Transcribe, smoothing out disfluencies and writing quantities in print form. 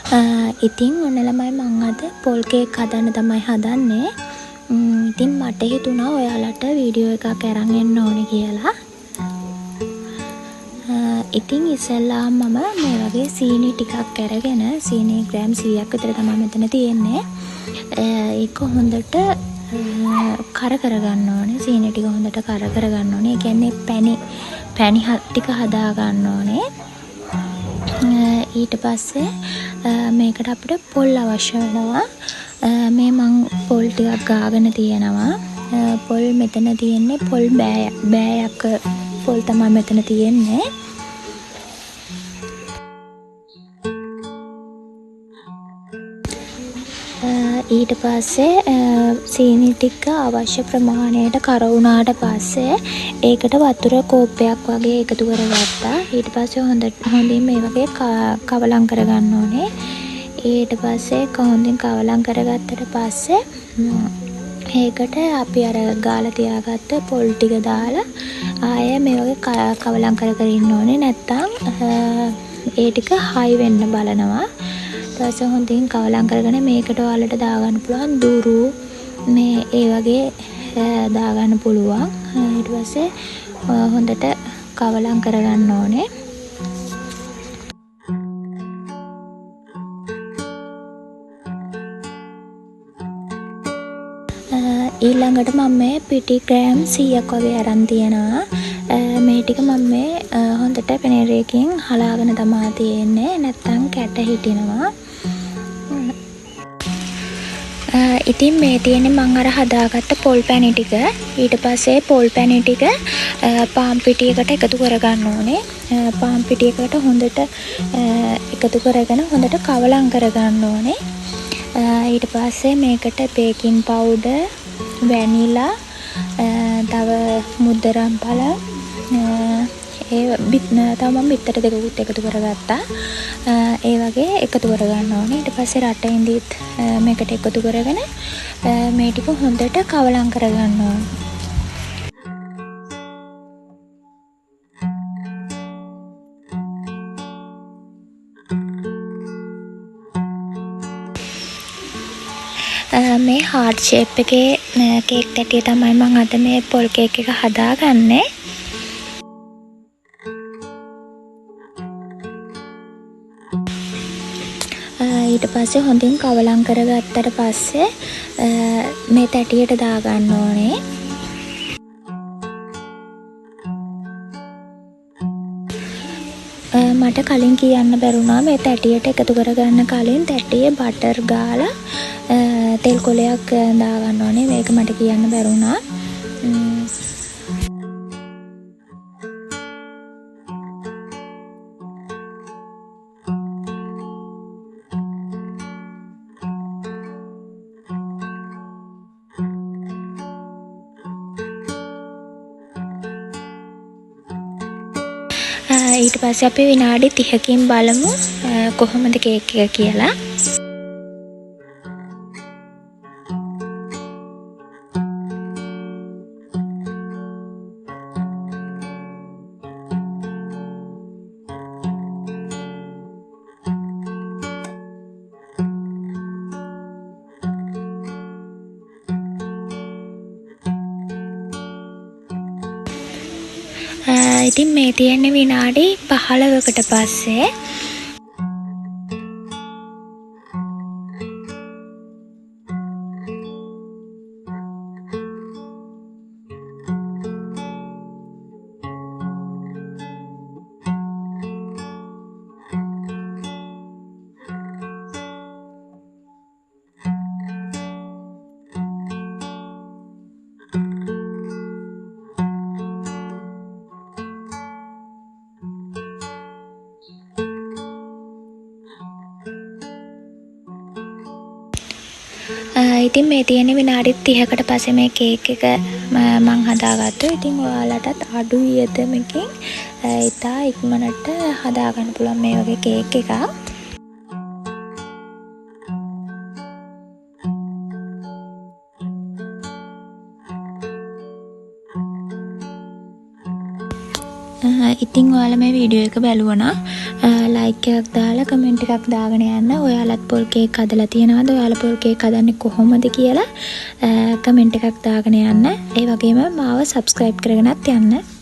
ඉතින් ඔන්න ළමයි මං අද පොල් කේක් හදන්න තමයි හදන්නේ. ඉතින් මට හිතුණා ඔයාලට වීඩියෝ එකක් අරන් එන්න ඕනේ කියලා. ඉතින් ඉස්සෙල්ලාම මම මේ වගේ සීනි ටිකක් අරගෙන සීනි ග්‍රෑම් 100ක් විතර තමයි මෙතන තියෙන්නේ. ඒක හොඳට කර කරගන්න ඕනේ. සීනි ටික හොඳට කර කරගන්න ඕනේ. ඒ කියන්නේ පැණි ටික හදා ගන්න ඕනේ. ඊට පස්සේ මේකට අපිට පොල් අවශ්‍ය වෙනවා. මේ මං පොල් ටිකක් ගාගෙන තියෙනවා. පොල් මෙතන තියෙන්නේ පොල් බෑයක් පොල් තමයි මෙතන තියෙන්නේ. ඊට පස්සේ සීනි ටික අවශ්‍ය ප්‍රමාණයට කර වුණාට පස්සේ ඒකට වතුර කෝප්පයක් වගේ එකතු කරගත්තා. ඊට පස්සේ හොඳින් මේ වගේ කවලම් කරගන්න ඕනේ. ඊට පස්සේ හොඳින් කවලම් කරගත්තට පස්සේ ඒකට අපි අර ගාලා තියාගත්ත පොල් ටික දාලා ආයෙ මේ වගේ කවලම් කර ඉන්න ඕනේ. නැත්තම් ඒ ටික හයි වෙන්න බලනවා. ඊට හොඳින් කවලම් කරගෙන මේකට ඔයාලට දාගන්න පුළුවන් දුරු මේ ඒ වගේ දාගන්න පුළුවන්. ඊට පස්සේ හොඳට කවලම් කරගන්න ඕනේ. ඊළඟට මම මේ පිටි ග්‍රෑම් 100ක් වගේ අරන් තියනවා. මේ ටික මම මේ හොඳට පෙනරේකින් හලාගෙන තමයි තියෙන්නේ. නැත්තම් කැට හිටිනවා. ඉතින් මේ තියෙන්නේ මං අර හදාගත්ත පොල් පැණි ටික. ඊට පස්සේ පොල් පැණි ටික පාන් පිටියකට එකතු කරගන්න ඕනේ. පාන් පිටියකට හොඳට එකතු කරගෙන හොඳට කවලම් කරගන්න ඕනේ. ඊට පස්සේ මේකට බේකින් පවුඩර්, වැනිලා, තව මුද්දරම් පල තව මම බිත්තර දෙකකුත් එකතු කරගත්තා. ඒ වගේ එකතු කරගන්න ඕනේ. ඊට පස්සේ රටින්දිත් මේකට එකතු කරගෙන මේ ටික හොඳට කවලම් කරගන්න ඕනේ. මේ හાર્ට් ෂේප් එකේ කේක් තැටිය තමයි මම අද මේ පොල් කේක් එක හදාගන්නේ. ඊට පස්සේ හොඳින් කවලම් කරගත්තට පස්සේ මේ තැටියට දාගන්න ඕනේ. මට කලින් කියන්න බැරුණා මේ තැටියට එකතු කරගන්න කලින් තැටියේ බටර් ගාලා තෙල් කොලයක් දාගන්න ඕනේ. මේක මට කියන්න බැරුණා. ඊට පස්සේ අපි විනාඩි 30කින් බලමු කොහොමද කේක් එක කියලා. ඉතින් මේ තියෙන්නේ විනාඩි 15කට පස්සේ. ඉතින් මේ තියෙන විනාඩි 30කට පස්සේ මේ කේක් එක මම හදාගත්තා. ඉතින් ඔයාලටත් අඩු වියදමකින් ඉතා ඉක්මනට හදාගන්න පුළුවන් මේ වගේ කේක් එකක්. ඉතින් ඔයාලා මේ වීඩියෝ එක බැලුවා නම් ලයික් එකක් දාලා කමෙන්ට් එකක් දාගෙන යන්න. ඔයාලත් පොල් කේක් හදලා තියෙනවද? ඔයාලා පොල් කේක් හදන්නේ කොහොමද කියලා කමෙන්ට් එකක් දාගෙන යන්න. ඒ වගේම මාව සබ්ස්ක්‍රයිබ් කරගෙනත් යන්න.